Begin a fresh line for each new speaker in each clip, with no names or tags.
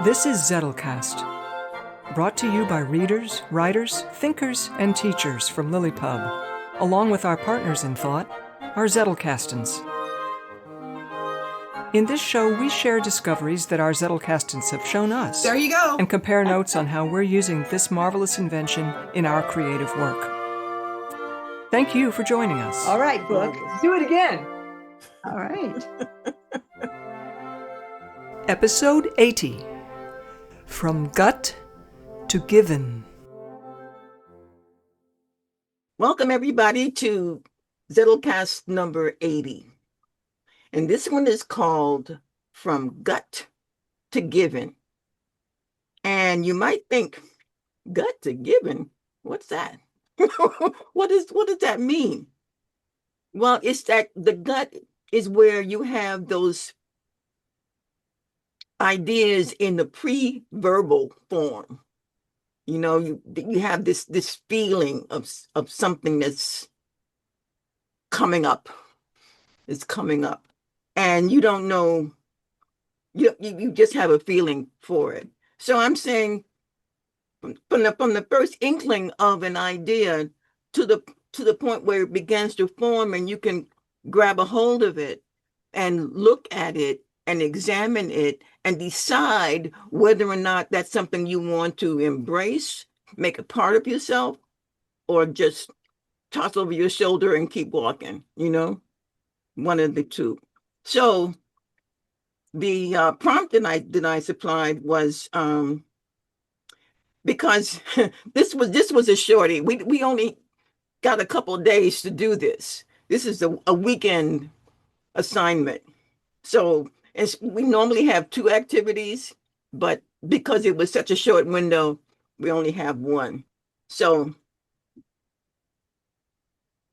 This is Zettelcast, brought to you by readers, writers, thinkers, and teachers from LiLLiPub, along with our partners in thought, our Zettelcastans. In this show, we share discoveries that our Zettelcastans have shown us.
There you go.
And compare notes on how we're using this marvelous invention in our creative work. Thank you for joining us.
All right, Brooke, let's do it again.
All right.
Episode 80, From Gut to Given.
Welcome, everybody, to Zettelcast number 80. And this one is called From Gut to Given. And you might think, gut to given? What's that? What does that mean? Well, it's that the gut is where you have those ideas in the pre-verbal form. You know, you have this feeling of something that's coming up. It's coming up. And you don't know, you just have a feeling for it. So I'm saying from the first inkling of an idea to the point where it begins to form and you can grab a hold of it and look at it and examine it and decide whether or not that's something you want to embrace, make a part of yourself, or just toss over your shoulder and keep walking, you know, one of the two. So the prompt that I supplied was because this was a shorty. We only got a couple of days to do this. This is a weekend assignment. So we normally have 2 activities, but because it was such a short window, we only have 1. So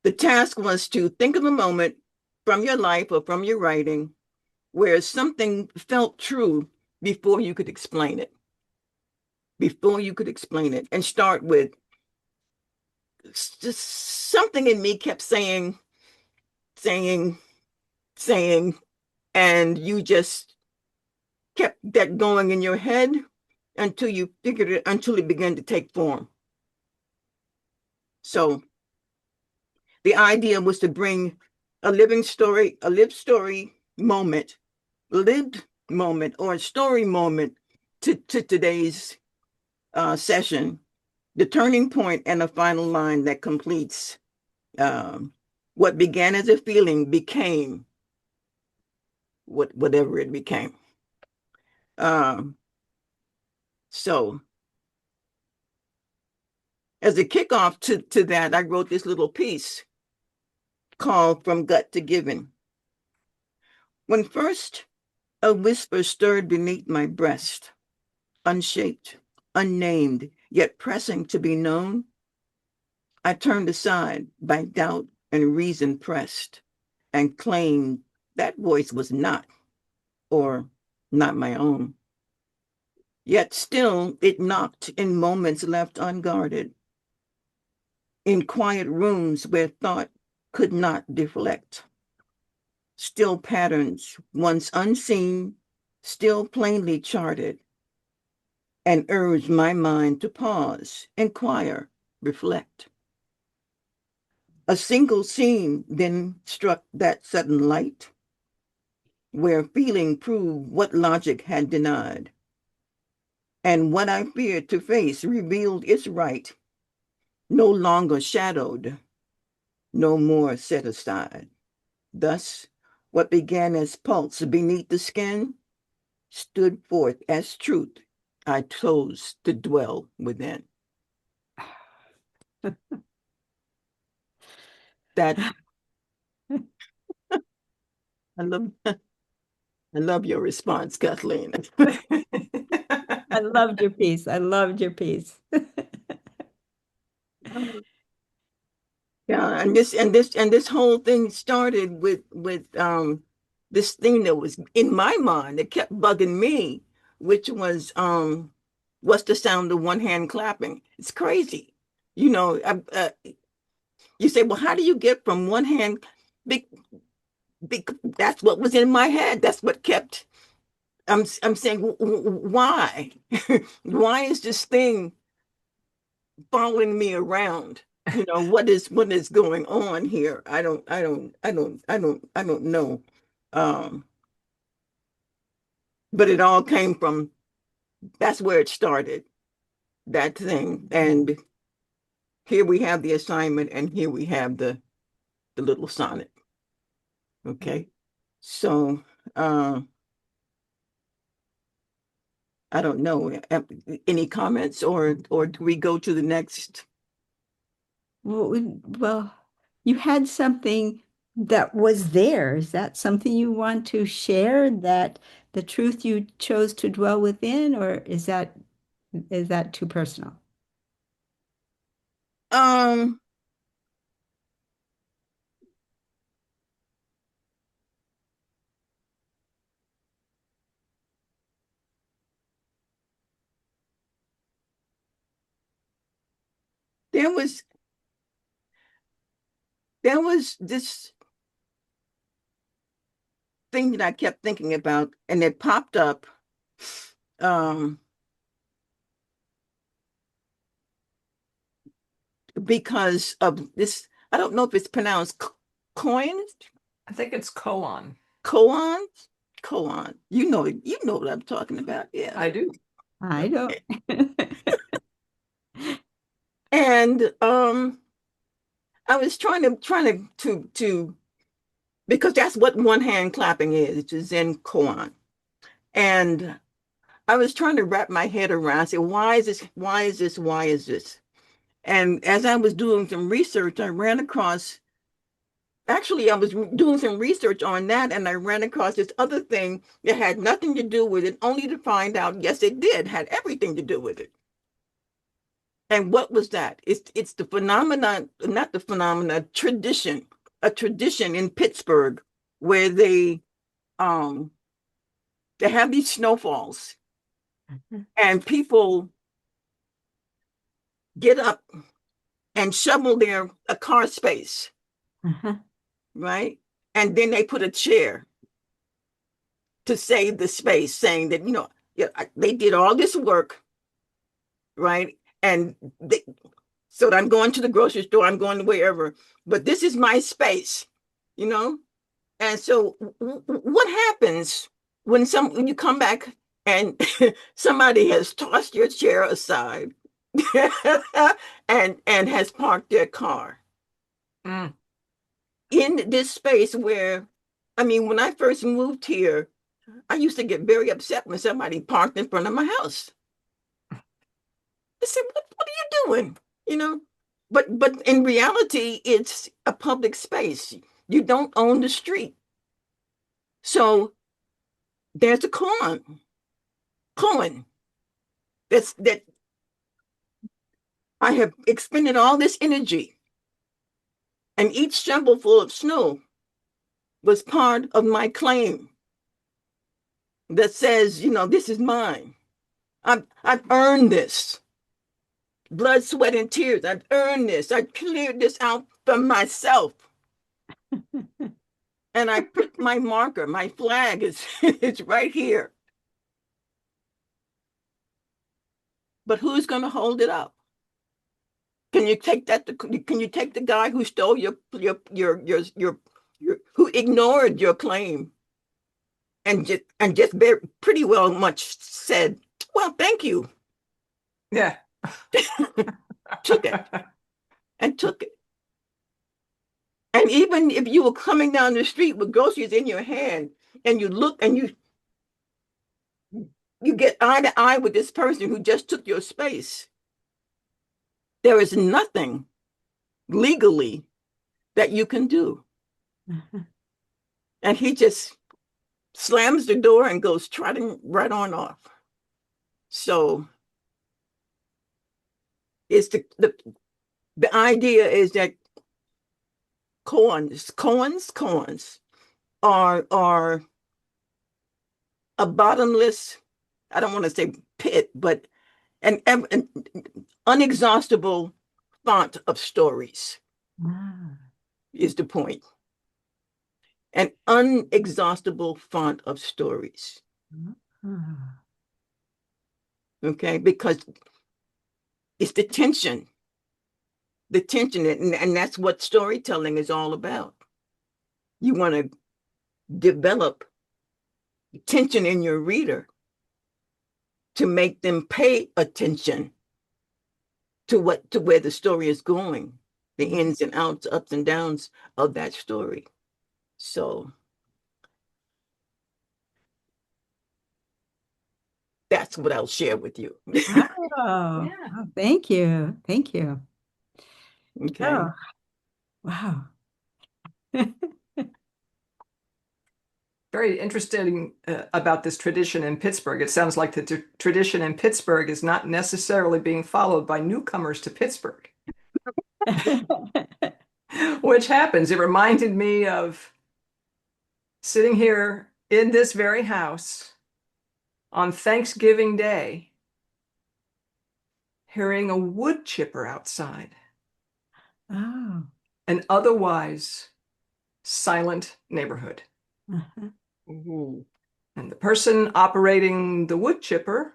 the task was to think of a moment from your life or from your writing where something felt true before you could explain it. Before you could explain it, and start with just something in me kept saying, and you just kept that going in your head until you figured it, until it began to take form. So the idea was to bring a lived moment or a story moment to today's session, the turning point and a final line that completes what began as a feeling became whatever it became. So as a kickoff to that, I wrote this little piece called From Gut to Given. When first a whisper stirred beneath my breast, unshaped, unnamed, yet pressing to be known, I turned aside by doubt and reason pressed, and claimed that voice was not, or not my own. Yet still it knocked in moments left unguarded, in quiet rooms where thought could not deflect. Still patterns, once unseen, still plainly charted, and urged my mind to pause, inquire, reflect. A single scene then struck that sudden light, where feeling proved what logic had denied, and what I feared to face revealed its right, no longer shadowed, no more set aside. Thus, what began as pulse beneath the skin stood forth as truth I chose to dwell within. That I love your response, Kathleen.
I loved your piece. I loved your piece.
Yeah, and this whole thing started with this thing that was in my mind that kept bugging me, which was what's the sound of one hand clapping? It's crazy, you know. You say, well, how do you get from one hand? That's what was in my head. That's what kept I'm saying, why? Why is this thing following me around? What is going on here? I don't know. Um, but it all came from, that's where it started, that thing. And here we have the assignment, and here we have the little sonnet. Okay. So I don't know. Any comments, or do we go to the next?
Well, you had something that was there. Is that something you want to share, that the truth you chose to dwell within, or is that too personal?
Um, there was this thing that I kept thinking about, and it popped up. Um, because of this, I don't know if it's pronounced coins,
I think it's koan.
koans, koan. You know what I'm talking about. Yeah,
I do.
I don't.
and I was trying to because that's what one hand clapping is. It's a Zen koan, and I was trying to wrap my head around. Say, why is this? Why is this? Why is this? And as I was doing some research, I ran across. Actually, I was doing some research on that, and I ran across this other thing that had nothing to do with it, only to find out, yes, it did, had everything to do with it. And what was that? It's the phenomenon, not the phenomena, tradition, a tradition in Pittsburgh where um they have these snowfalls, and people get up and shovel their a car space,
Uh-huh.
right? And then they put a chair to save the space, saying that, yeah, they did all this work, right? And so I'm going to the grocery store, I'm going to wherever, but this is my space, you know? And so what happens when you come back and somebody has tossed your chair aside and has parked their car
Mm.
in this space where, I mean, when I first moved here, I used to get very upset when somebody parked in front of my house. I said, what are you doing? You know, but in reality, it's a public space. You don't own the street. So there's a coin that I have expended all this energy, and each shovelful of snow was part of my claim that says, this is mine. I've earned this. Blood, sweat, and tears. I've earned this. I cleared this out for myself. And I put my marker, my flag is it's right here. But who's going to hold it up? Can you take that? Can you take the guy who stole your who ignored your claim and just pretty well much said, well, thank you.
Yeah.
Took it and took it. And even if you were coming down the street with groceries in your hand and you look and you get eye to eye with this person who just took your space, there is nothing legally that you can do.
Uh-huh.
And he just slams the door and goes trotting right on off. So it's the idea is that koans are a bottomless, I don't want to say pit, but an unexhaustible font of stories
Ah.
is the point. An unexhaustible font of stories.
Ah.
Okay, because it's the tension, and that's what storytelling is all about. You want to develop tension in your reader to make them pay attention to where the story is going, the ins and outs, ups and downs of that story. So that's what I'll share with you.
Oh,
Yeah.
oh, thank you. Thank you.
Okay.
Oh, wow.
Very interesting about this tradition in Pittsburgh. It sounds like the tradition in Pittsburgh is not necessarily being followed by newcomers to Pittsburgh, which happens. It reminded me of sitting here in this very house on Thanksgiving Day, hearing a wood chipper outside,
Oh.
an otherwise silent neighborhood.
Uh-huh.
Ooh.
And the person operating the wood chipper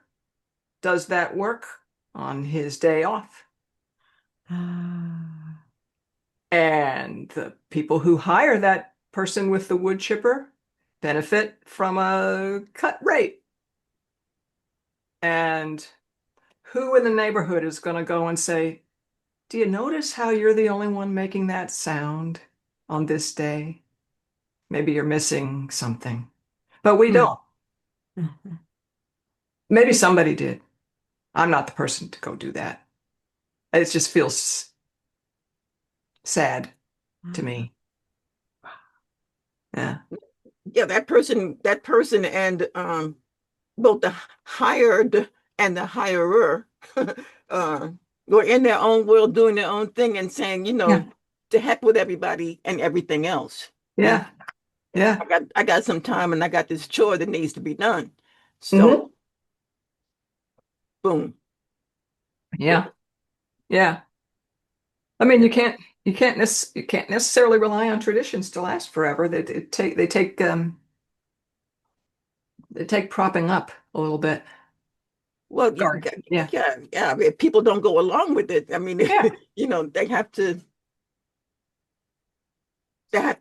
does that work on his day off.
Ah.
And the people who hire that person with the wood chipper benefit from a cut rate. And who in the neighborhood is going to go and say, do you notice how you're the only one making that sound on this day? Maybe you're missing something. But we don't.
Uh-huh.
Maybe somebody did. I'm not the person to go do that. It just feels sad to me. Yeah.
Yeah, that person and both the hired and the hirer were in their own world doing their own thing and saying,
Yeah.
to heck with everybody and everything else.
Yeah. Yeah.
I got some time and I got this chore that needs to be done.
Hmm.
So boom.
Yeah. Yeah. I mean, you can't necessarily rely on traditions to last forever. They take propping up a little bit.
Well,
Sorry. Yeah.
yeah. If people don't go along with it, I mean,
Yeah.
they have to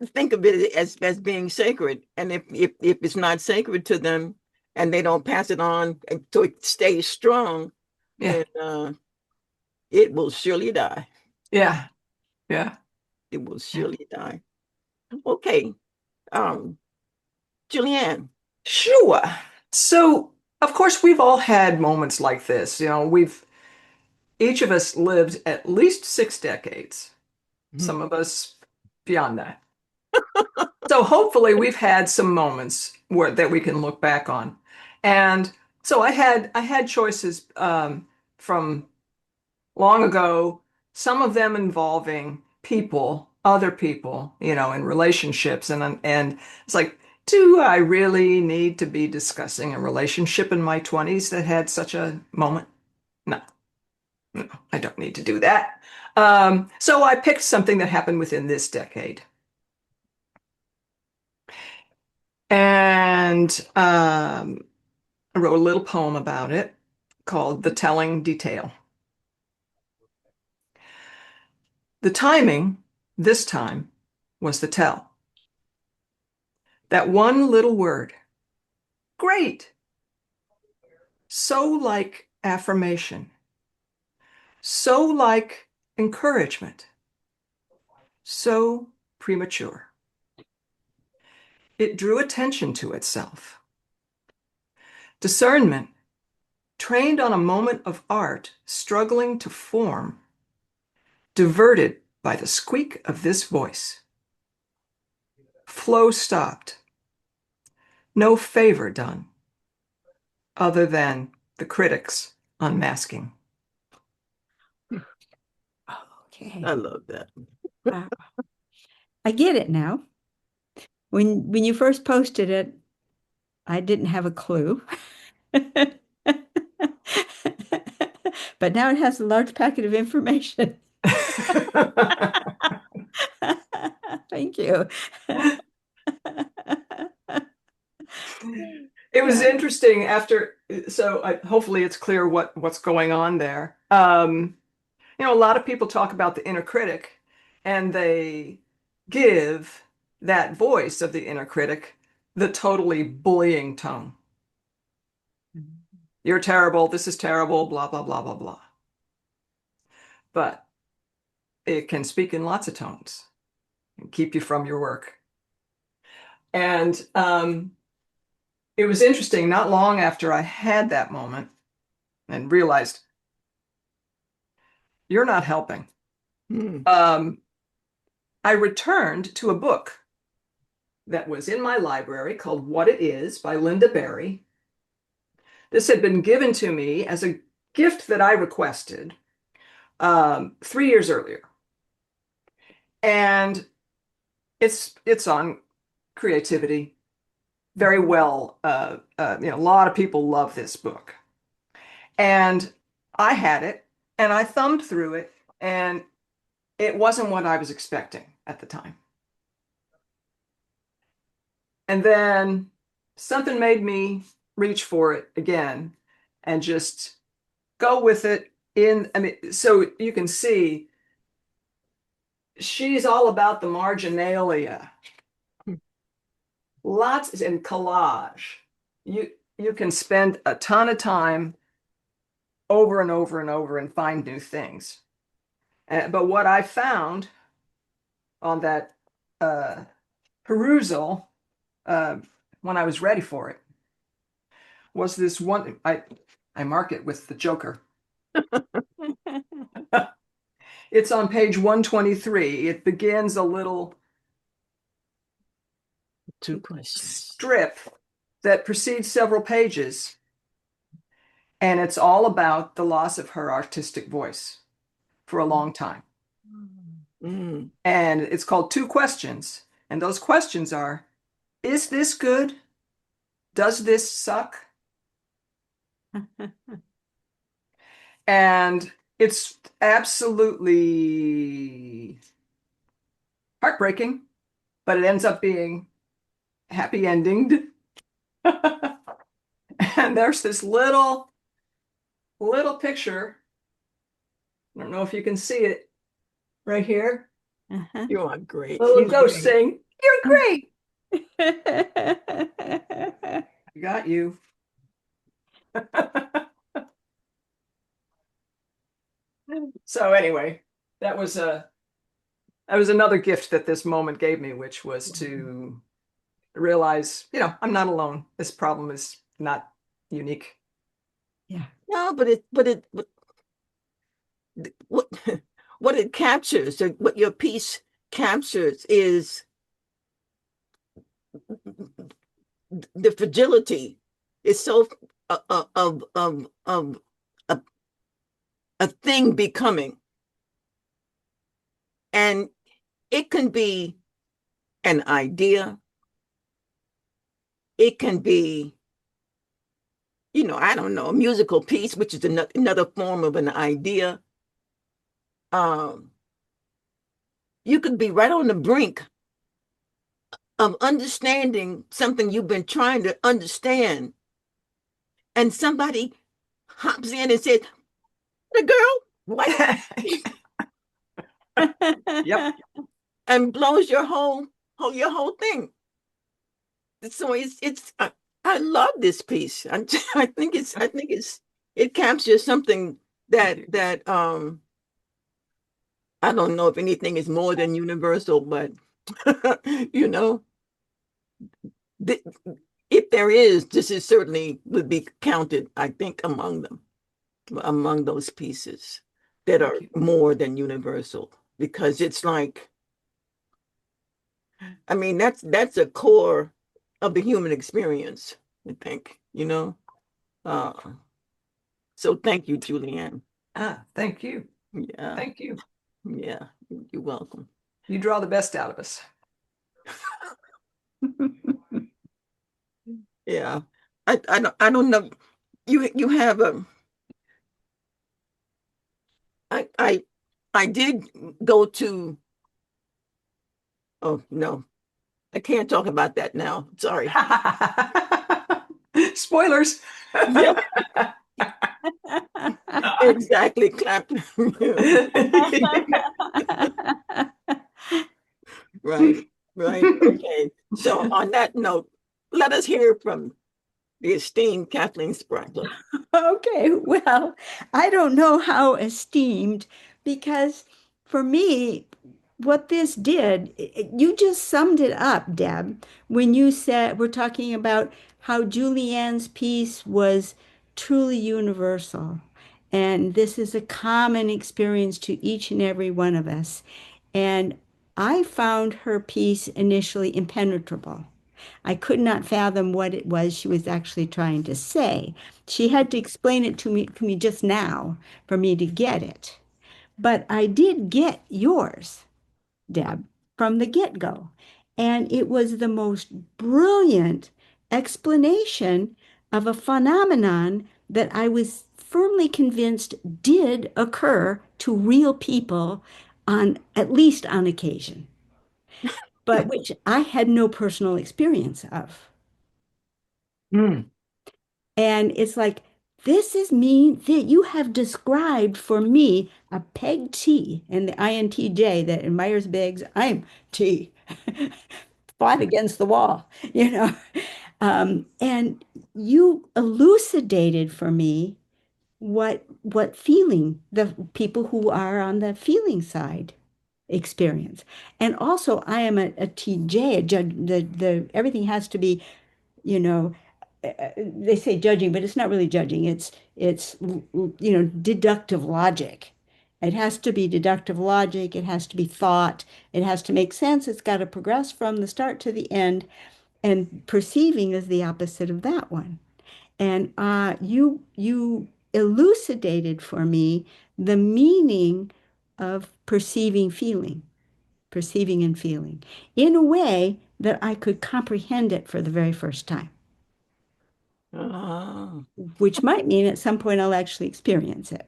think of it as being sacred. And if it's not sacred to them and they don't pass it on and so it stays strong,
Yeah.
then it will surely die.
Yeah. Yeah.
It will
Yeah.
surely die. Okay. Um, Julianne.
Sure. So, of course, we've all had moments like this. We've each of us lived at least 6 decades, some of us beyond that. So hopefully we've had some moments that we can look back on. And so I had choices from long ago, some of them involving people, other people, in relationships. And it's like, do I really need to be discussing a relationship in my 20s that had such a moment? No, no, I don't need to do that. So I picked something that happened within this decade. And I wrote a little poem about it called The Telling Detail. The timing, this time, was the tell. That one little word, great, so like affirmation, so like encouragement, so premature. It drew attention to itself. Discernment, trained on a moment of art struggling to form, diverted by the squeak of this voice. Flow stopped. No favor done, other than the critics unmasking.
Okay.
I love that.
Uh, I get it now. When you first posted it, I didn't have a clue. But now it has a large packet of information. Thank you.
It was interesting after, so hopefully it's clear what's going on there. A lot of people talk about the inner critic and they give that voice of the inner critic the totally bullying tone. You're terrible, this is terrible, blah, blah, blah, blah, blah. But it can speak in lots of tones and keep you from your work. And it was interesting, not long after I had that moment and realized you're not helping. I returned to a book that was in my library called What It Is by Linda Berry. This had been given to me as a gift that I requested 3 years earlier. And it's on creativity very well. A lot of people love this book. And I had it and I thumbed through it and it wasn't what I was expecting at the time. And then something made me reach for it again and just go with it so you can see she's all about the marginalia. Lots in collage. You can spend a ton of time over and over and over and find new things. But what I found on that perusal when I was ready for it was this one. I mark it with the Joker. It's on page 123. It begins a little strip that precedes several pages. And it's all about the loss of her artistic voice for a long time. And it's called Two Questions. And those questions are, is this good? Does this suck? And it's absolutely heartbreaking, but it ends up being happy endinged. And there's this little picture. I don't know if you can see it right here.
You are great.
Little ghost saying, "You're great." Got you. So anyway, that was another gift that this moment gave me, which was to realize, I'm not alone. This problem is not unique.
Yeah.
No, but what it captures, or what your piece captures, is the fragility. It's so of a thing becoming, and it can be an idea. It can be, I don't know, a musical piece, which is another form of an idea. You could be right on the brink of understanding something you've been trying to understand, and somebody hops in and says, "The girl, what?"
Yep.
And blows your whole thing. So I love this piece. I think it captures something that I don't know if anything is more than universal, but if there is, this is certainly would be counted, I think, among those pieces that are more than universal, because it's like, I mean, that's a core of the human experience, I think, so thank you, Julianne.
Thank you.
Yeah.
Thank you.
Yeah, you're welcome.
You draw the best out of us.
Yeah. I don't know. You have I did go to, oh no, I can't talk about that now. Sorry.
Spoilers.
Yep, exactly. Clap. Right, right. Okay. So on that note, let us hear from the esteemed Kathleen Sprinkler.
Okay, well, I don't know how esteemed because for me, what this did, you just summed it up, Deb, when you said we're talking about how Julianne's piece was truly universal. And this is a common experience to each and every one of us. And I found her piece initially impenetrable. I could not fathom what it was she was actually trying to say. She had to explain it to me just now for me to get it. But I did get yours, Deb, from the get-go. And it was the most brilliant explanation of a phenomenon that I was firmly convinced did occur to real people on at least on occasion, but which I had no personal experience of.
Mm.
And it's like, this is me that you have described for me a peg T and the INTJ that in Myers-Briggs, I'm T, fought against the wall, you know. And you elucidated for me what feeling the people who are on the feeling side experience. And also I am a TJ, a judge, the everything has to be, you know, they say judging, but it's not really judging. It's deductive logic. It has to be deductive logic. It has to be thought. It has to make sense. It's got to progress from the start to the end. And perceiving is the opposite of that one. And you elucidated for me the meaning of perceiving and feeling in a way that I could comprehend it for the very first time,
Ah,
which might mean at some point I'll actually experience it.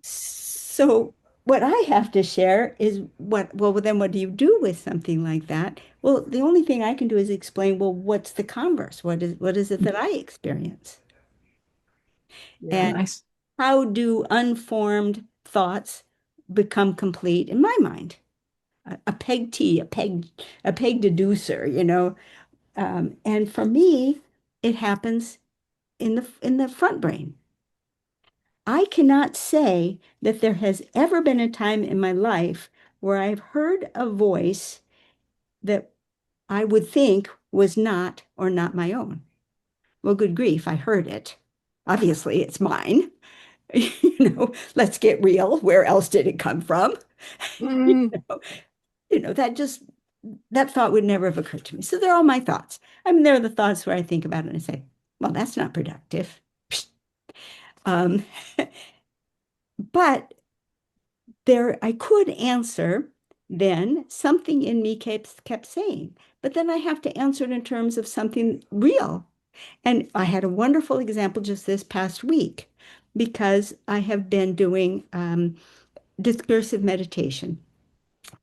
So what I have to share is well, then what do you do with something like that? Well, the only thing I can do is explain, well, what's the converse? What is it that I experience?
yeah.
And
Nice.
how do unformed thoughts become complete in my mind? A peg T, a peg deducer, and for me, it happens in the front brain. I cannot say that there has ever been a time in my life where I've heard a voice that I would think was not or not my own. Well, good grief, I heard it. Obviously, it's mine. Let's get real. Where else did it come from?
Mm,
That thought would never have occurred to me. So they're all my thoughts. I mean, they're the thoughts where I think about it and I say, well, that's not productive. Um, but there, I could answer, then something in me kept saying, but then I have to answer it in terms of something real. And I had a wonderful example just this past week because I have been doing discursive meditation.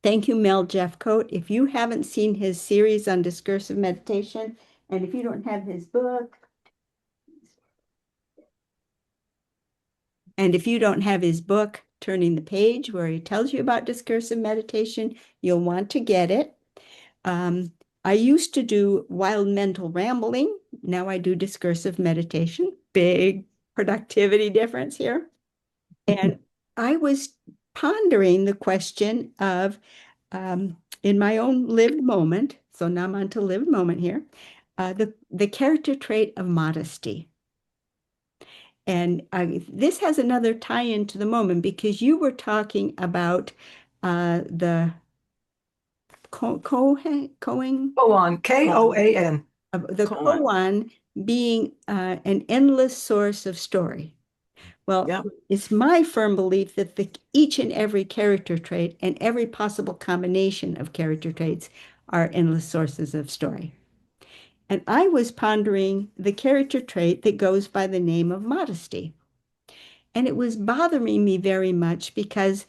Thank you, Mel Jeffcoat. If you haven't seen his series on discursive meditation, and if you don't have his book, and if you don't have his book, Turning the Page, where he tells you about discursive meditation, you'll want to get it. I used to do wild mental rambling. Now I do discursive meditation. Big productivity difference here. And I was pondering the question of, in my own lived moment, so now I'm on to lived moment here, the character trait of modesty. And this has another tie-in to the moment because you were talking about the Coing,
Go on. Koan.
the
come on.
koan being an endless source of story. Well,
Yeah.
it's my firm belief that each and every character trait and every possible combination of character traits are endless sources of story. And I was pondering the character trait that goes by the name of modesty. And it was bothering me very much because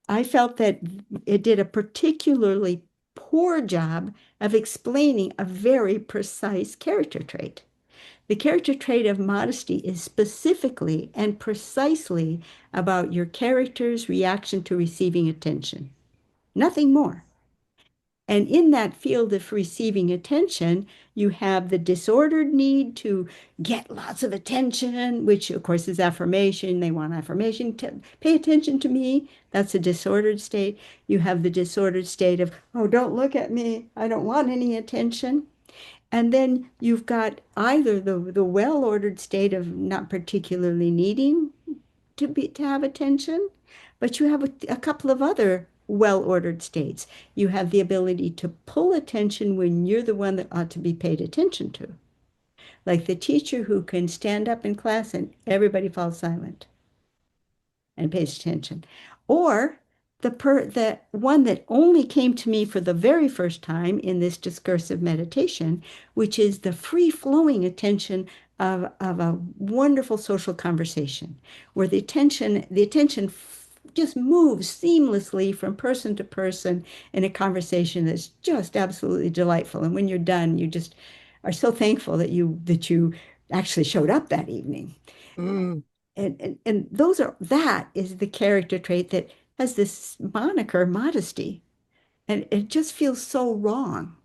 I felt that it did a particularly poor job of explaining a very precise character trait. The character trait of modesty is specifically and precisely about your character's reaction to receiving attention, nothing more. And in that field of receiving attention, you have the disordered need to get lots of attention, which of course is affirmation. They want affirmation. Pay attention to me. That's a disordered state. You have the disordered state of, oh, don't look at me. I don't want any attention. And then you've got either the well-ordered state of not particularly needing to have attention, but you have a couple of other well-ordered states. You have the ability to pull attention when you're the one that ought to be paid attention to, like the teacher who can stand up in class and everybody falls silent and pays attention, or the one that only came to me for the very first time in this discursive meditation, which is the free-flowing attention of a wonderful social conversation, where the attention just moves seamlessly from person to person in a conversation that's just absolutely delightful. And when you're done, you just are so thankful that you actually showed up that evening.
Mm.
And that is the character trait that has this moniker modesty, and it just feels so wrong.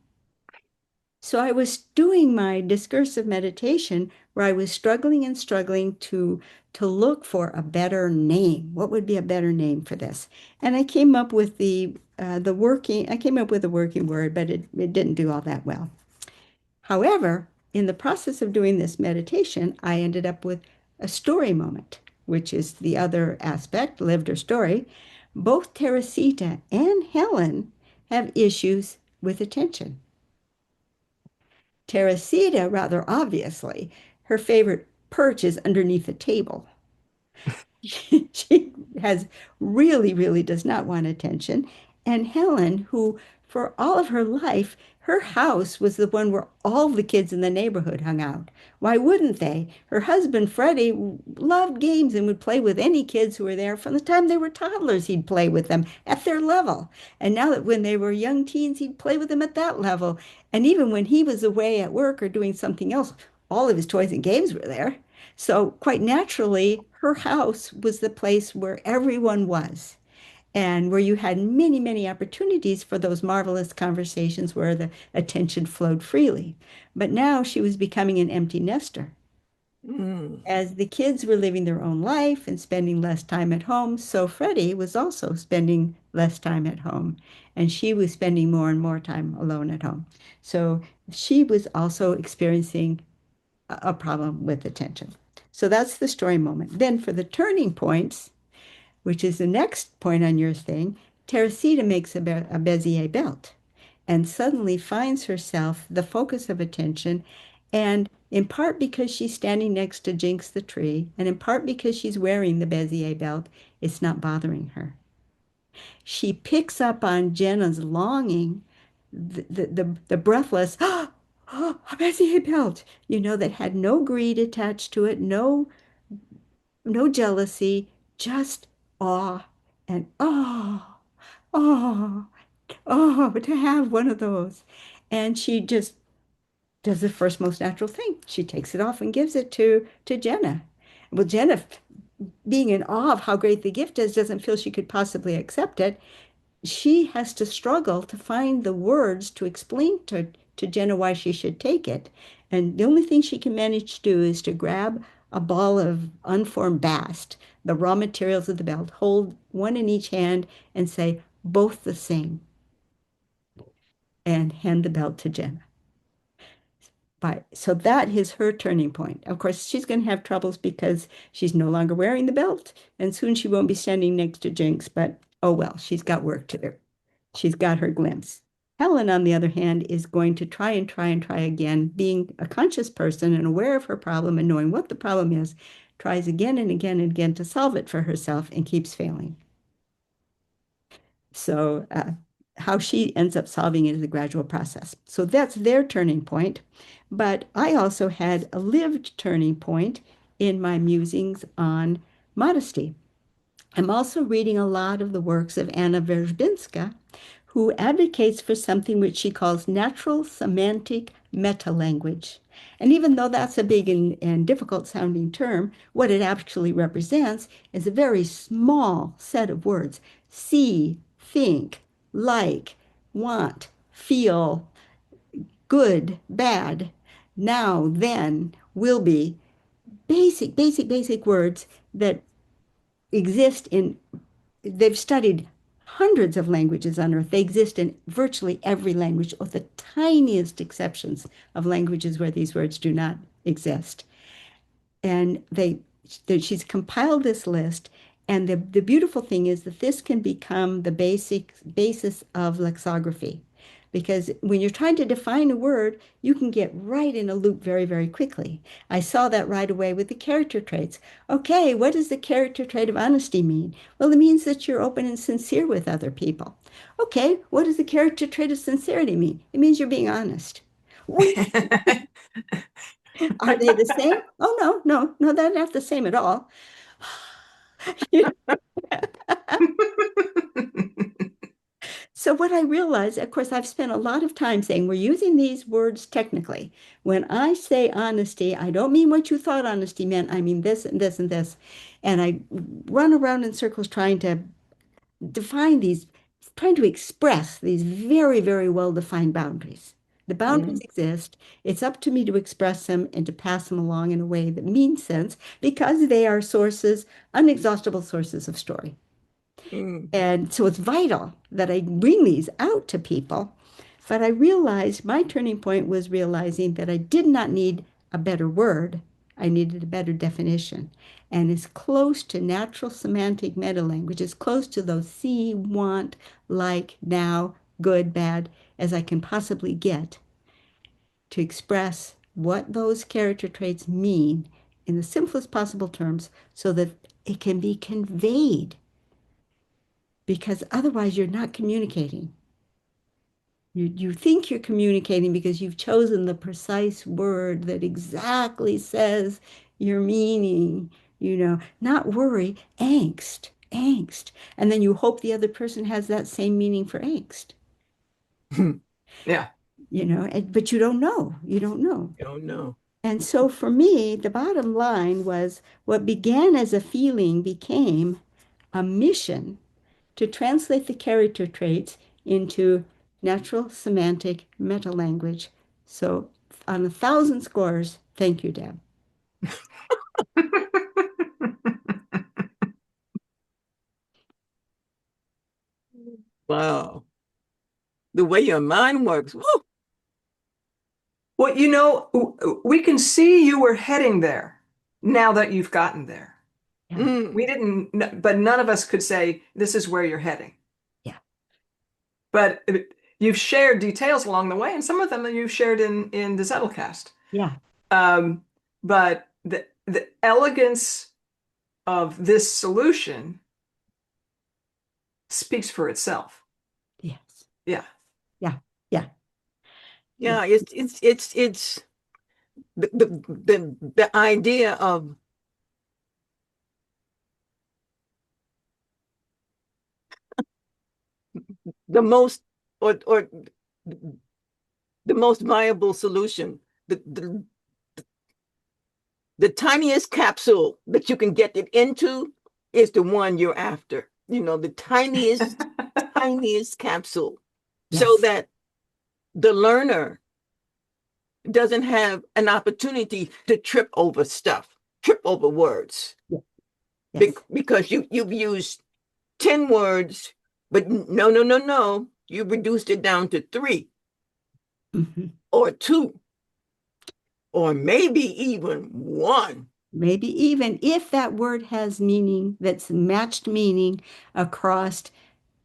So I was doing my discursive meditation where I was struggling and struggling to look for a better name. What would be a better name for this? And I came up with I came up with a working word, but it didn't do all that well. However, in the process of doing this meditation, I ended up with a story moment, which is the other aspect, lived or story. Both Teresita and Helen have issues with attention. Teresita, rather obviously, her favorite perch is underneath the table. She has really does not want attention. And Helen, who for all of her life, her house was the one where all the kids in the neighborhood hung out. Why wouldn't they? Her husband, Freddie, loved games and would play with any kids who were there. From the time they were toddlers, he'd play with them at their level. And now that when they were young teens, he'd play with them at that level. And even when he was away at work or doing something else, all of his toys and games were there. So quite naturally, her house was the place where everyone was and where you had many opportunities for those marvelous conversations where the attention flowed freely. But now she was becoming an empty nester.
Mm.
As the kids were living their own life and spending less time at home, so Freddie was also spending less time at home, and she was spending more and more time alone at home. So she was also experiencing a problem with attention. So that's the story moment. Then for the turning points, which is the next point on your thing, Teresita makes a Bezier belt and suddenly finds herself the focus of attention. And in part because she's standing next to Jinx the tree, and in part because she's wearing the Bezier belt, it's not bothering her. She picks up on Jenna's longing, the breathless, oh, a Bezier belt, that had no greed attached to it, no jealousy, just awe and oh, to have one of those. And she just does the first most natural thing. She takes it off and gives it to Jenna. Well, Jenna, being in awe of how great the gift is, doesn't feel she could possibly accept it. She has to struggle to find the words to explain to Jenna why she should take it. And the only thing she can manage to do is to grab a ball of unformed bast, the raw materials of the belt, hold one in each hand and say, both the same, and hand the belt to Jenna. So that is her turning point. Of course, she's going to have troubles because she's no longer wearing the belt, and soon she won't be standing next to Jinx, but oh well, she's got work to do. She's got her glimpse. Helen, on the other hand, is going to try again, being a conscious person and aware of her problem and knowing what the problem is, tries again and again and again to solve it for herself and keeps failing. So how she ends up solving it is a gradual process. So that's their turning point. But I also had a lived turning point in my musings on modesty. I'm also reading a lot of the works of Anna Wierzbinska, who advocates for something which she calls natural semantic meta-language. And even though that's a big and difficult sounding term, what it actually represents is a very small set of words. See, think, like, want, feel, good, bad, now, then, will be. Basic words that exist in, they've studied hundreds of languages on Earth. They exist in virtually every language, with the tiniest exceptions of languages where these words do not exist. And she's compiled this list. And the beautiful thing is that this can become the basis of lexicography. Because when you're trying to define a word, you can get right in a loop very, very quickly. I saw that right away with the character traits. Okay, what does the character trait of honesty mean? Well, it means that you're open and sincere with other people. Okay, what does the character trait of sincerity mean? It means you're being honest. Are they the same? Oh, no, they're not the same at all. So what I realized, of course, I've spent a lot of time saying we're using these words technically. When I say honesty, I don't mean what you thought honesty meant. I mean this and this and this. And I run around in circles trying to define these, trying to express these very, very well-defined boundaries. The boundaries exist. It's up to me to express them and to pass them along in a way that means sense because they are sources, unexhaustible sources of story.
Mm.
And so it's vital that I bring these out to people. But I realized my turning point was realizing that I did not need a better word. I needed a better definition. And as close to natural semantic meta-language, as close to those see, want, like, now, good, bad, as I can possibly get to express what those character traits mean in the simplest possible terms so that it can be conveyed because otherwise you're not communicating. You think you're communicating because you've chosen the precise word that exactly says your meaning, not worry, angst. And then you hope the other person has that same meaning for angst,
Yeah.
but you don't know. You don't know.
Oh no.
And so for me, the bottom line was what began as a feeling became a mission to translate the character traits into natural semantic meta language. So, on 1,000 scores, thank you, Deb.
Wow. The way your mind works. Woo!
Well, we can see you were heading there now that you've gotten there.
Yeah.
Mm.
We didn't, but none of us could say this is where you're heading.
Yeah.
But you've shared details along the way, and some of them you've shared in the Zettelcast.
Yeah.
But the elegance of this solution speaks for itself.
Yes.
Yeah.
Yeah. Yeah.
Yeah, it's the idea of the most or the most viable solution. The tiniest capsule that you can get it into is the one you're after. The tiniest capsule.
Yes.
So that the learner doesn't have an opportunity to trip over stuff, trip over words.
Yeah. Yes.
Because you've used 10 words, but no. You reduced it down to 3 or 2 or maybe even 1.
Maybe even if that word has meaning that's matched meaning across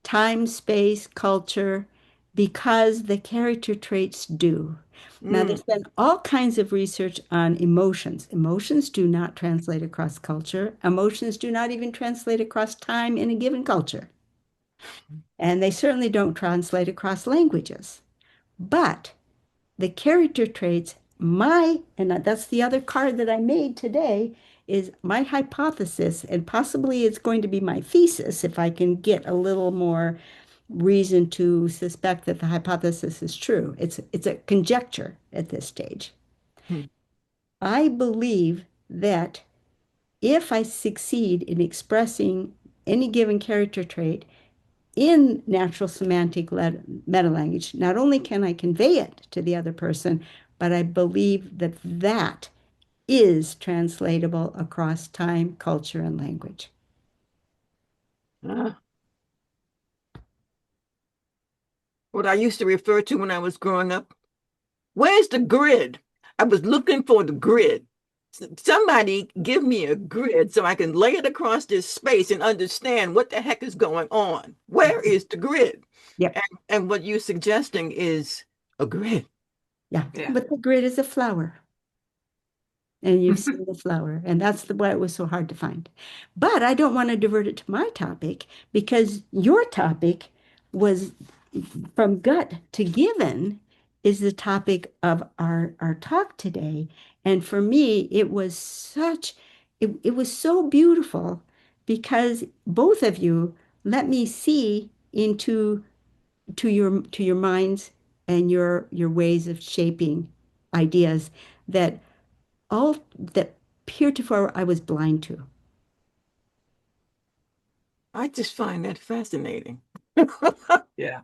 time, space, culture, because the character traits do. Now, there's been all kinds of research on emotions. Emotions do not translate across culture. Emotions do not even translate across time in a given culture. And they certainly don't translate across languages. But the character traits, and that's the other card that I made today, is my hypothesis, and possibly it's going to be my thesis if I can get a little more reason to suspect that the hypothesis is true. It's a conjecture at this stage.
Hmm.
I believe that if I succeed in expressing any given character trait in natural semantic metalanguage, not only can I convey it to the other person, but I believe that that is translatable across time, culture, and language.
Ah, what I used to refer to when I was growing up. Where's the grid? I was looking for the grid. Somebody give me a grid so I can lay it across this space and understand what the heck is going on. Where is the grid?
Yep.
And what you're suggesting is a grid.
Yeah.
Yeah.
But the grid is a flower. And you've seen the flower, and that's why it was so hard to find. But I don't want to divert it to my topic because your topic was from gut to given is the topic of our talk today. And for me, it was so beautiful because both of you let me see into to your minds and your ways of shaping ideas that all that heretofore I was blind to.
I just find that fascinating.
Yeah.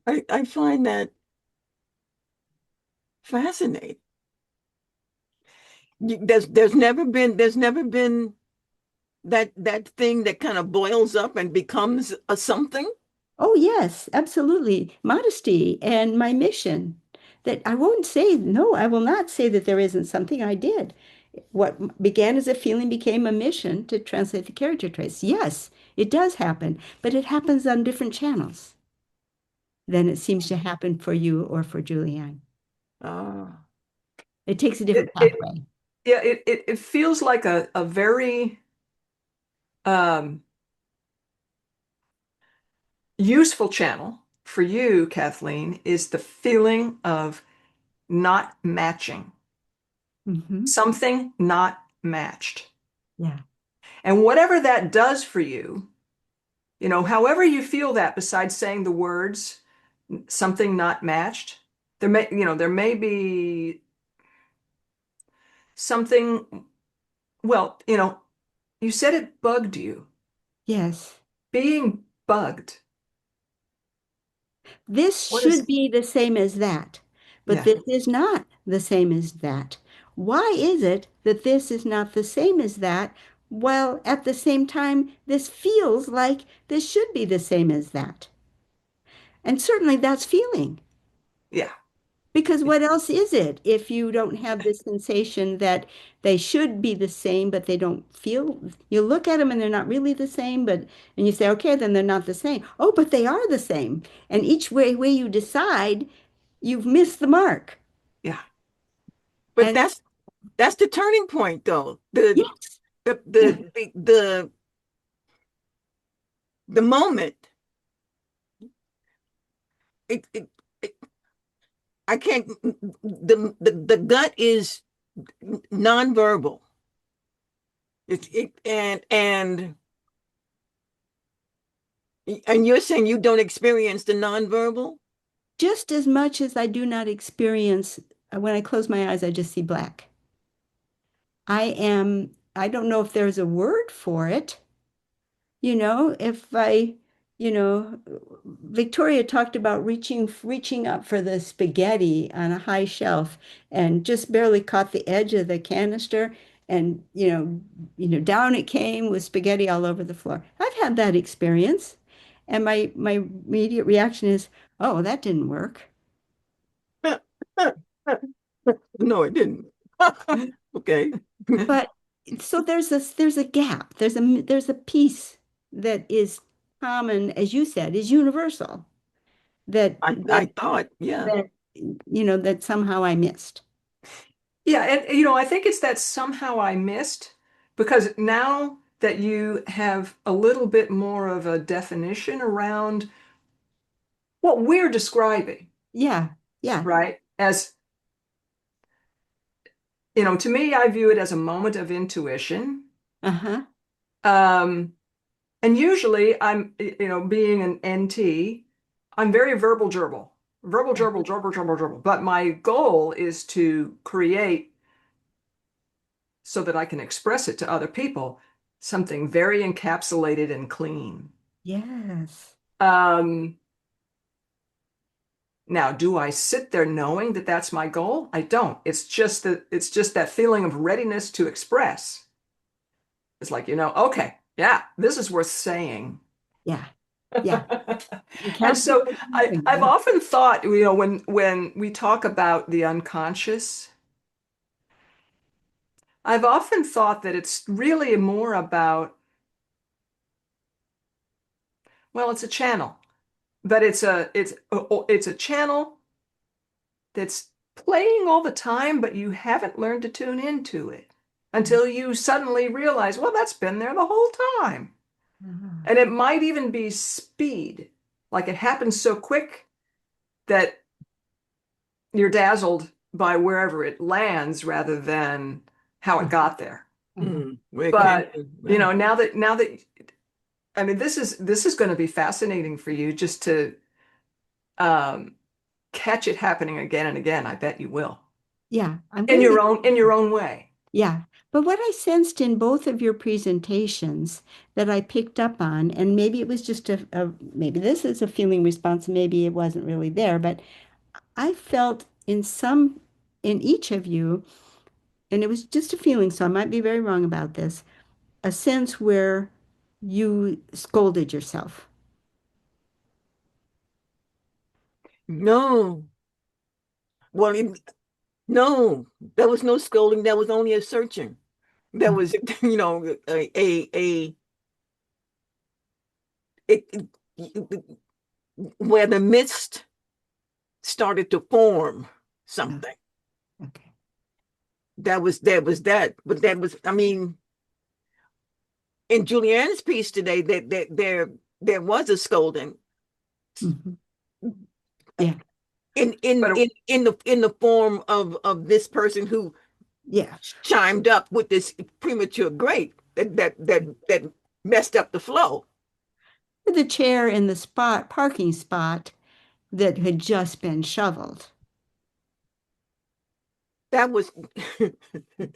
I find that fascinating. There's never been that thing that kind of boils up and becomes a something.
Oh, yes, absolutely. Modesty and my mission. That I won't say, no, I will not say that there isn't something I did. What began as a feeling became a mission to translate the character traits. Yes, it does happen, but it happens on different channels than it seems to happen for you or for Julianne.
Ah,
It takes a different
It
pathway.
yeah, it feels like a very um, useful channel for you, Kathleen, is the feeling of not matching,
Hmm.
something not matched.
Yeah.
And whatever that does for you, however you feel that besides saying the words something not matched, there may be something, well, you said it bugged you.
Yes.
Being bugged.
This
What is,
should be the same as that, but
yeah,
this is not the same as that. Why is it that this is not the same as that, while at the same time this feels like this should be the same as that? And certainly that's feeling.
yeah,
Because what else is it if you don't have this sensation that they should be the same, but they don't feel? You look at them and they're not really the same, and you say, okay, then they're not the same. Oh, but they are the same. And each way you decide, you've missed the mark.
yeah,
but
And
that's the turning point, though. The
yes,
the
yeah,
the the the, the moment. It I can't. The gut is nonverbal. And you're saying you don't experience the nonverbal?
just as much as I do not experience, when I close my eyes, I just see black. I don't know if there's a word for it. If Victoria talked about reaching up for the spaghetti on a high shelf and just barely caught the edge of the canister and down it came with spaghetti all over the floor. I've had that experience. And my immediate reaction is, oh, that didn't work.
No, it didn't. Okay.
But so there's a gap. There's a piece that is common, as you said, is universal that
I thought, yeah.
that that somehow I missed.
yeah. And I think it's that somehow I missed because now that you have a little bit more of a definition around what we're describing,
Yeah, yeah,
right? As, to me, I view it as a moment of intuition.
uh-huh,
Um, and usually being an NT, I'm very verbal gerbil. Verbal
Yeah.
gerbil, gerbil, gerbil, gerbil. But my goal is to create so that I can express it to other people, something very encapsulated and clean.
Yes.
Um, Now, do I sit there knowing that that's my goal? I don't. It's just that feeling of readiness to express. It's like, okay, yeah, this is worth saying.
Yeah. Yeah.
And so
Encapsulating.
I've
Yeah.
often thought, when we talk about the unconscious, I've often thought that it's really more about, well, it's a channel, but it's a channel that's playing all the time, but you haven't learned to tune into it until you suddenly realize, well, that's been there the whole time.
Ah,
And it might even be speed. Like it happens so quick that you're dazzled by wherever it lands rather than how it got there.
uh-huh.
Where it came
But,
from. Yeah.
now that I mean, this is going to be fascinating for you just to um, catch it happening again and again. I bet you will.
Yeah. I'm
In
going to
your
be.
own way.
Yeah. But what I sensed in both of your presentations that I picked up on, and maybe it was just maybe this is a feeling response, maybe it wasn't really there, but I felt in each of you, and it was just a feeling, so I might be very wrong about this, a sense where you scolded yourself.
No. Well, no, there was no scolding. There was only a searching. There was, it, where the mist started to form
Oh,
something.
okay.
That was that. But that was, I mean, in Julianne's piece today, there was a scolding
Mhm. Yeah.
But
in the form of this person who
Yeah.
chimed up with this premature grape that messed up the flow.
The chair in the parking spot that had just been shoveled.
That was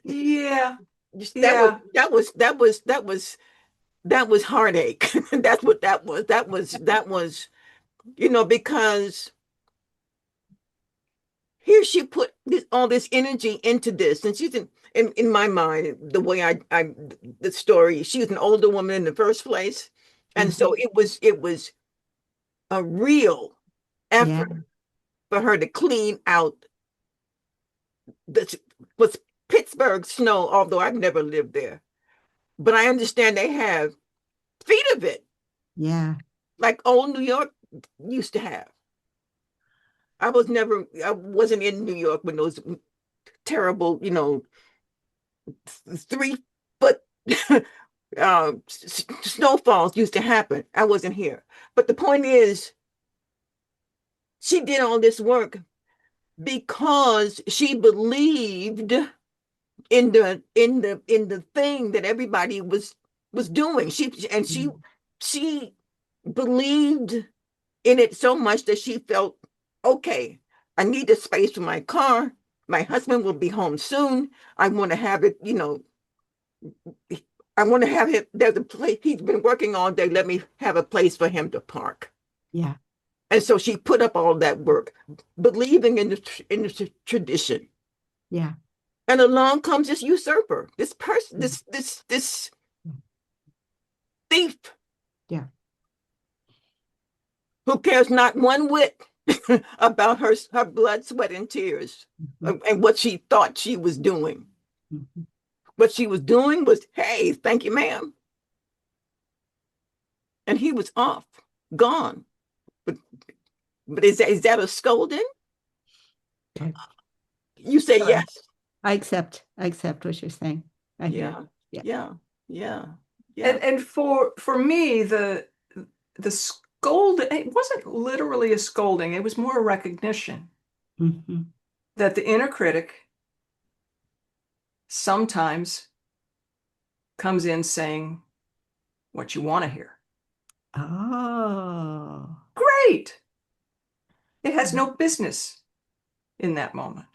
yeah,
that was
yeah.
that was that was that was that was heartache. That's what that was. That was because here she put all this energy into this, and she's in my mind, the way I the story, she was an older woman in the first place, and so
Mhm.
it was a real
Yeah.
effort for her to clean out this was Pittsburgh snow, although I've never lived there, but I understand they have feet of it
Yeah.
like old New York used to have. I wasn't in New York when those terrible, 3 foot snowfalls used to happen. I wasn't here. But the point is, she did all this work because she believed in the thing that everybody was doing. She believed in it so much that she felt, okay, I need a space for my car. My husband will be home soon. I want to have it, I want to have him. There's a place he's been working all day. Let me have a place for him to park.
Yeah.
And so she put up all that work, believing in the tradition.
Yeah.
And along comes this usurper, this person, this thief
Yeah.
who cares not one whit about her blood, sweat, and tears,
Mhm.
and what she thought she was doing.
Mhm.
What she was doing was, hey, thank you, ma'am. And he was off, gone. But but is that a scolding?
Okay.
You say
Sure.
yes.
I accept what you're saying. I hear.
Yeah,
Yeah.
yeah, yeah, yeah.
And for me, the scold, it wasn't literally a scolding, it was more a recognition
Hmm.
that the inner critic sometimes comes in saying what you want to hear.
Oh.
Great. It has no business in that moment.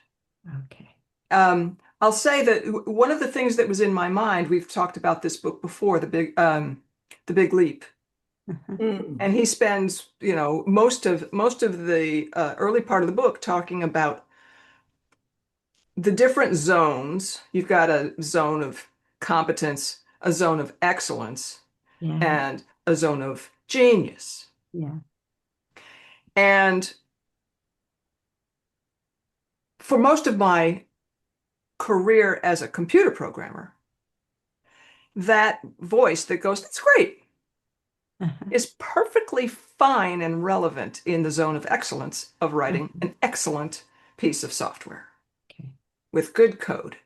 Okay.
I'll say that one of the things that was in my mind, we've talked about this book before, The Big Leap.
Uh-huh.
And he spends, most of the early part of the book talking about the different zones. You've got a zone of competence, a zone of excellence,
Yeah.
and a zone of genius.
Yeah.
And for most of my career as a computer programmer, that voice that goes, "That's great,"
Uh-huh.
is perfectly fine and relevant in the zone of excellence of writing
Uh-huh.
an excellent piece of software
Okay.
with good code.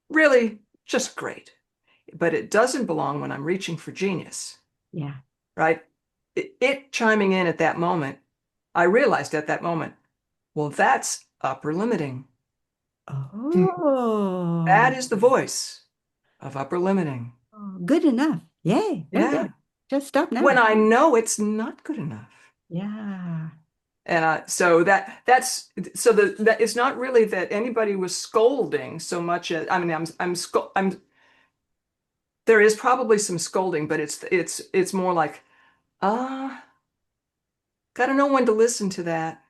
Really, just great. But it doesn't belong when I'm reaching for genius,
Yeah.
right? It chiming in at that moment, I realized at that moment, well, that's upper limiting.
Oh,
That is the voice of upper limiting.
good enough. Yay.
Yeah.
Okay. Just stop
When
now.
I know it's not good enough.
Yeah.
And so that's so that it's not really that anybody was scolding so much as I mean I'm there is probably some scolding, but it's more like gotta know when to listen to that.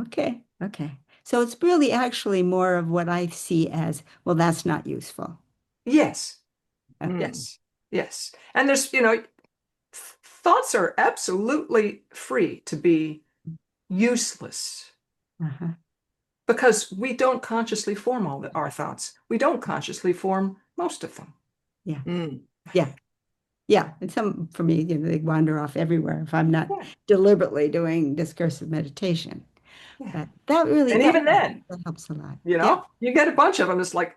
Okay. Okay. So it's really actually more of what I see as, well, that's not useful.
Yes,
Okay.
yes, yes. And there's thoughts are absolutely free to be useless
Uh-huh.
because we don't consciously form all our thoughts. We don't consciously form most of them.
Yeah.
Mm.
Yeah. Yeah. And some, for me, they wander off everywhere if I'm not
Yeah,
deliberately doing discursive meditation.
yeah.
But that really,
And
that
even then,
that helps a lot.
you
Yeah.
know, you get a bunch of them. It's like,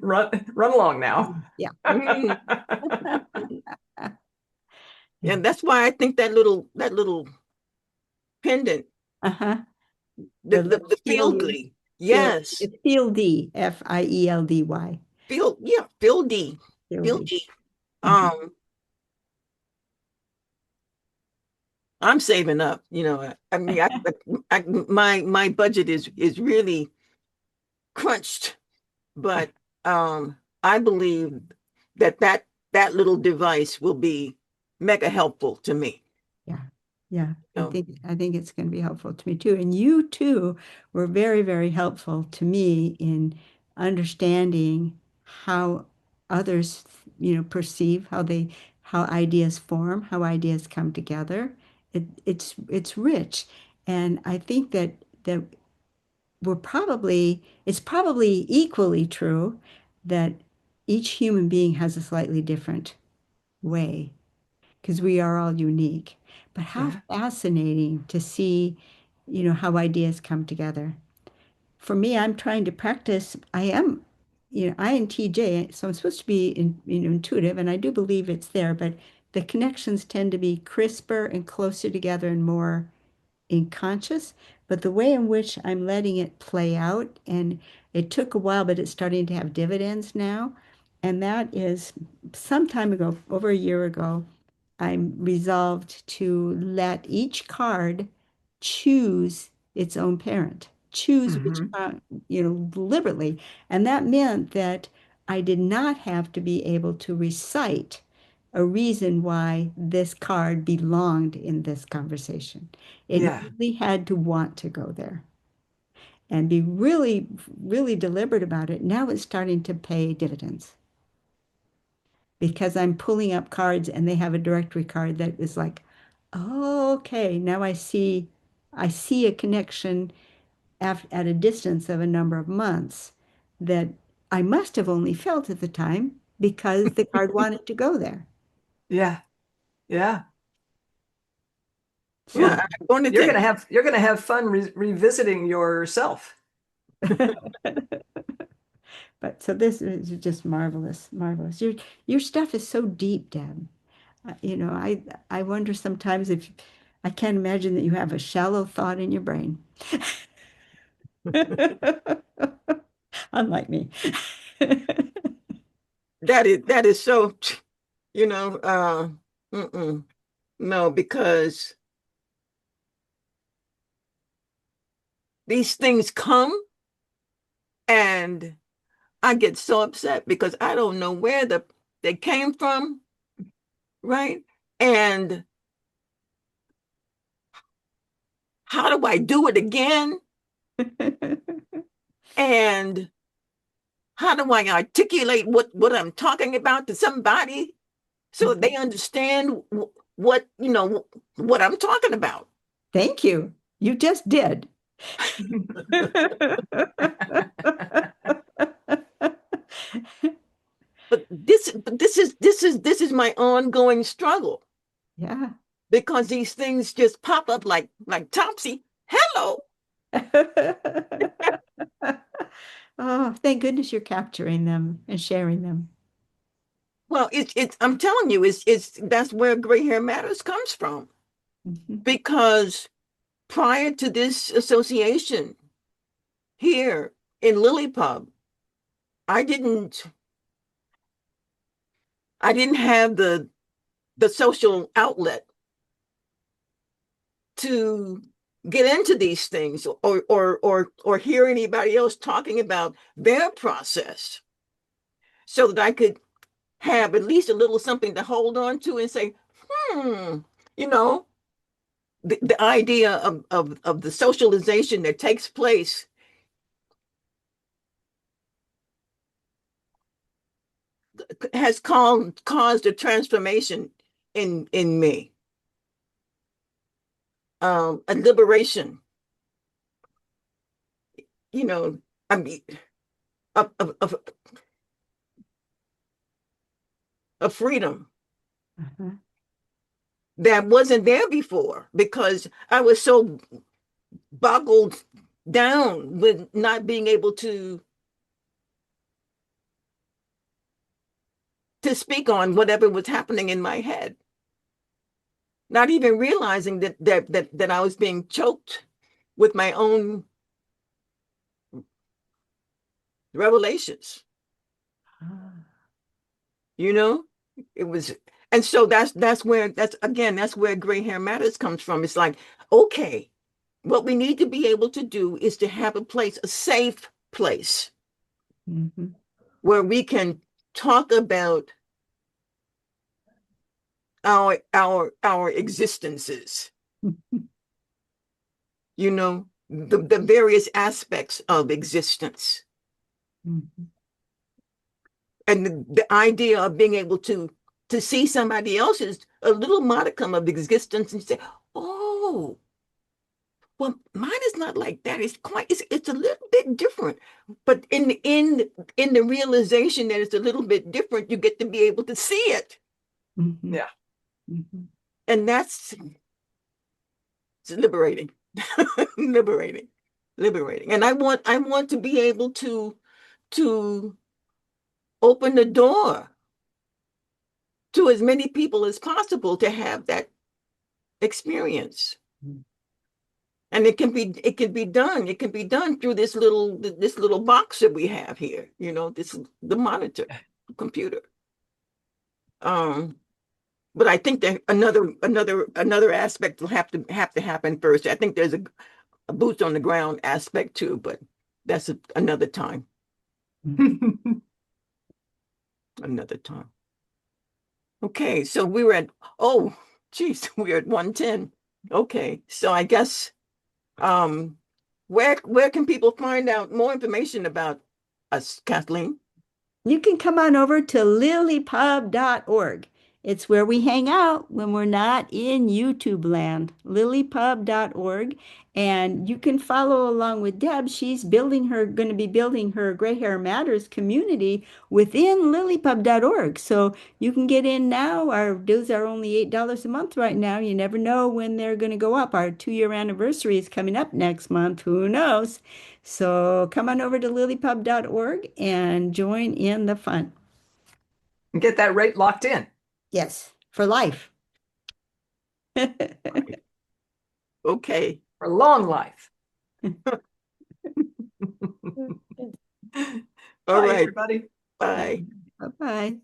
run along now.
Yeah.
Mm.
Yeah.
And that's why I think that little pendant,
Uh-huh.
the
The
the,
little
the
fieldy,
Fieldly.
field,
Yes.
it's fieldy, Fieldy.
Fieldy.
Fieldy.
Fieldy.
Mhm.
Um, I'm saving up, I mean, my budget is really crunched, but I believe that little device will be mega helpful to me.
Yeah. Yeah.
So,
I think it's going to be helpful to me too. And you too were very, very helpful to me in understanding how others, perceive how ideas form, how ideas come together. It's rich. And I think that it's probably equally true that each human being has a slightly different way because we are all unique. But how
Yeah,
fascinating to see, how ideas come together. For me, I'm trying to practice. I am, INTJ, so I'm supposed to be intuitive, and I do believe it's there, but the connections tend to be crisper and closer together and more in conscious, but the way in which I'm letting it play out, and it took a while, but it's starting to have dividends now. And that is some time ago, over a year ago, I'm resolved to let each card choose its own parent, choose which,
hmm,
deliberately. And that meant that I did not have to be able to recite a reason why this card belonged in this conversation. It
yeah,
really had to want to go there and be really, really deliberate about it. Now it's starting to pay dividends because I'm pulling up cards and they have a directory card that is like, oh, okay, now I see a connection at a distance of a number of months that I must have only felt at the time because the card wanted to go there.
yeah, yeah.
yeah,
Well,
I'm going to take.
you're gonna have fun revisiting yourself.
But so this is just marvelous, marvelous. Your stuff is so deep, Deb. I wonder sometimes if I can't imagine that you have a shallow thought in your brain. Unlike me.
That is so, you know, uh, mm-mm. No, because these things come, and I get so upset because I don't know where they came from, right? And how do I do it again? And how do I articulate what I'm talking about to somebody so they understand what, what I'm talking about?
Thank you. You just did.
But this is my ongoing struggle
Yeah.
because these things just pop up like Topsy. Hello.
Oh, thank goodness you're capturing them and sharing them.
Well, it's I'm telling you, it's that's where gray hair matters comes from.
Mhm.
Because prior to this association here in LiLLiPub, I didn't I didn't have the social outlet to get into these things or hear anybody else talking about their process so that I could have at least a little something to hold on to and say, hmm, you know, the idea of the socialization that takes place has caused a transformation in me, a liberation, you know, I mean, of a freedom
Uh-huh.
that wasn't there before because I was so boggled down with not being able to speak on whatever was happening in my head, not even realizing that I was being choked with my own revelations,
Ah.
you know. It was, and so that's where gray hair matters comes from. It's like, okay, what we need to be able to do is to have a place, a safe place
Mhm.
where we can talk about our existences, the various aspects of existence.
Mhm.
And the idea of being able to see somebody else's a little modicum of existence and say, oh, well, mine is not like that. It's a little bit different. But in the realization that it's a little bit different, you get to be able to see it.
Mhm.
Yeah.
Mhm.
And that's liberating. liberating. Liberating. And I want to be able to open the door to as many people as possible to have that experience. And it can be done through this little box that we have here, the monitor, computer. um but I think that another aspect will have to happen first. I think there's a boots on the ground aspect too, but that's another time. Another time. Okay, so we were at, oh geez, we're at 110. Okay, so I guess, um where can people find out more information about us, Kathleen?
You can come on over to lillypub.org. It's where we hang out when we're not in YouTube land, lillypub.org. And you can follow along with Deb. She's going to be building her Gray Hair Matters community within lillypub.org. So you can get in now. Our dues are only $8 a month right now. You never know when they're going to go up. Our 2-year anniversary is coming up next month. Who knows? So come on over to lillypub.org and join in the fun.
And get that rate locked in
Yes, for life.
Okay.
for long life.
All
Bye,
right.
everybody.
Bye.
Bye-bye.